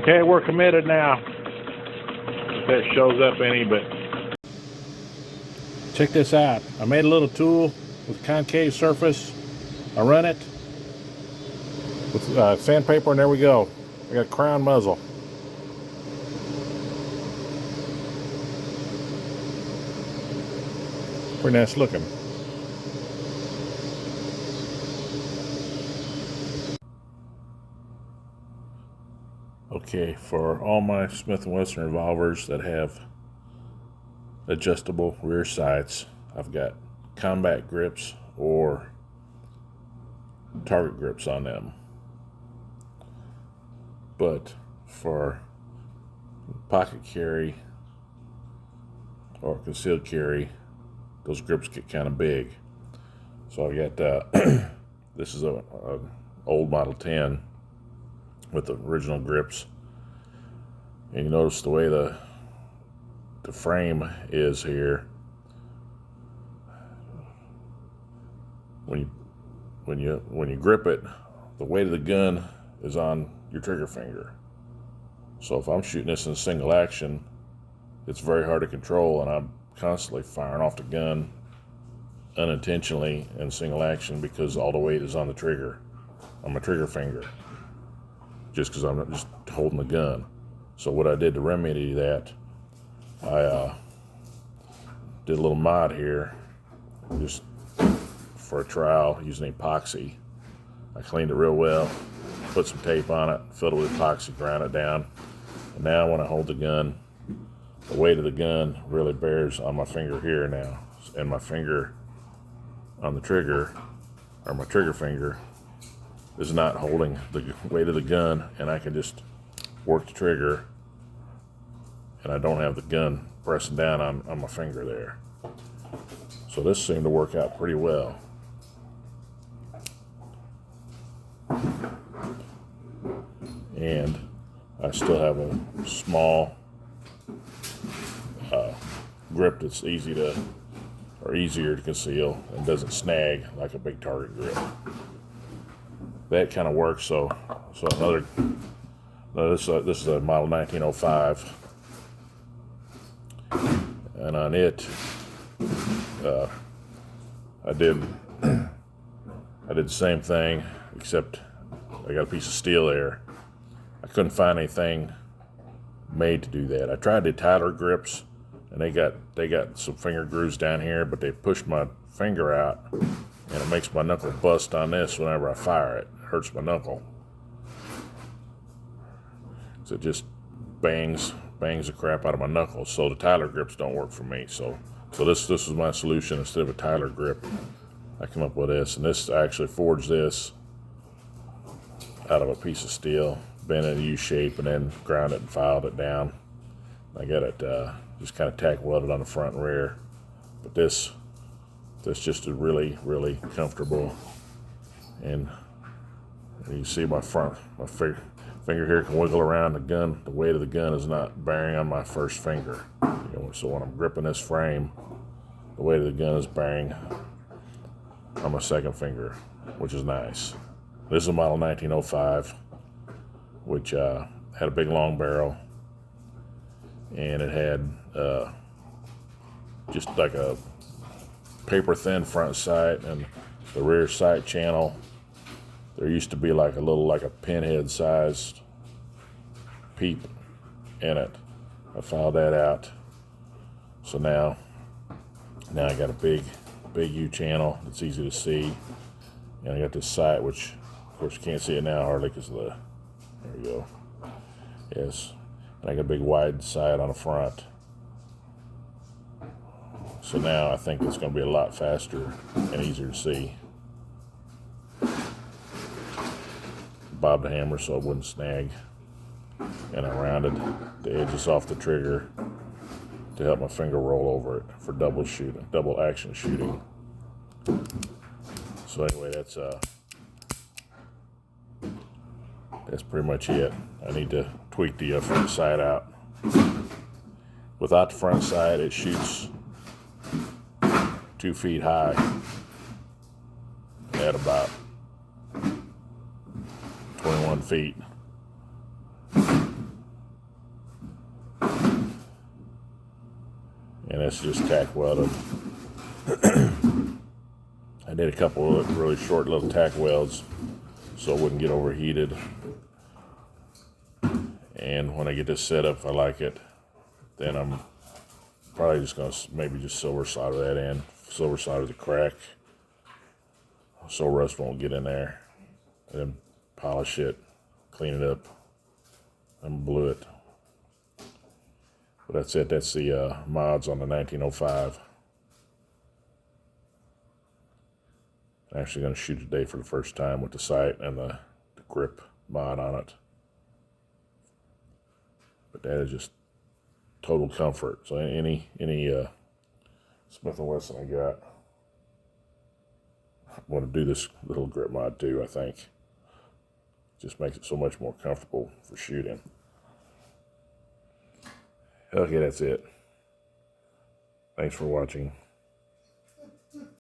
Okay, we're committed now. If that shows up any, but check this out. I made a little tool with concave surface. I run it with sandpaper, and there we go. I got a crown muzzle. Pretty nice looking. Okay, for all my Smith & Wesson revolvers that have adjustable rear sights, I've got combat grips or target grips on them. But for pocket carry or concealed carry, those grips get kind of big. So I got this is a old Model 10 with the original grips, and you notice the way the frame is here. When you grip it, the weight of the gun is on your trigger finger. So if I'm shooting this in single action, it's very hard to control, and I'm constantly firing off the gun unintentionally in single action because all the weight is on the trigger, on my trigger finger, just because I'm not just holding the gun. So what I did to remedy that, I did a little mod here, just for a trial using epoxy. I cleaned it real well, put some tape on it, filled it with epoxy, ground it down, and now when I hold the gun, the weight of the gun really bears on my finger here now, and my finger on the trigger, or my trigger finger, is not holding the weight of the gun, and I can just work the trigger, and I don't have the gun pressing down on my finger there. So this seemed to work out pretty well. And I still have a small grip that's easier to conceal and doesn't snag like a big target grip. That kind of works. So this is a Model 1905, and on it I did the same thing, except I got a piece of steel there. I couldn't find anything made to do that. I tried the Tyler grips, and they got some finger grooves down here, but they pushed my finger out, and it makes my knuckle bust on this whenever I fire it. It hurts my knuckle. So it just bangs the crap out of my knuckles. So the Tyler grips don't work for me. So this was my solution. Instead of a Tyler grip, I come up with this, and this, I actually forged this out of a piece of steel, bent it in a U shape, and then ground it and filed it down. I got it just kind of tack welded on the front and rear. But this just is really, really comfortable. And you see my finger here can wiggle around the gun. The weight of the gun is not bearing on my first finger. So when I'm gripping this frame, the weight of the gun is bearing on my second finger, which is nice. This is a Model 1905, which had a big long barrel, and it had just like a paper thin front sight, and the rear sight channel, there used to be like a pinhead sized peep in it. I filed that out. So now I got a big U channel. It's easy to see. And I got this sight, which of course you can't see it now hardly because of there we go. Yes. And I got a big wide sight on the front. So now I think it's going to be a lot faster and easier to see. Bobbed the hammer so it wouldn't snag. And I rounded the edges off the trigger to help my finger roll over it for double action shooting. So anyway, that's pretty much it. I need to tweak the front sight out. Without the front sight, it shoots 2 feet high at about 21 feet. that's just tack welded. I did a couple of really short little tack welds so it wouldn't get overheated. And when I get this set up, if I like it, then I'm probably just going to maybe just silver solder that in, silver solder the crack, so rust won't get in there, and then polish it, clean it up, and blue it. But that's it. That's the mods on the 1905. I'm actually going to shoot today for the first time with the sight and the grip mod on it. But that is just total comfort. So any Smith & Wesson I got, I want to do this little grip mod too, I think. Just makes it so much more comfortable for shooting. Okay, that's it. Thanks for watching.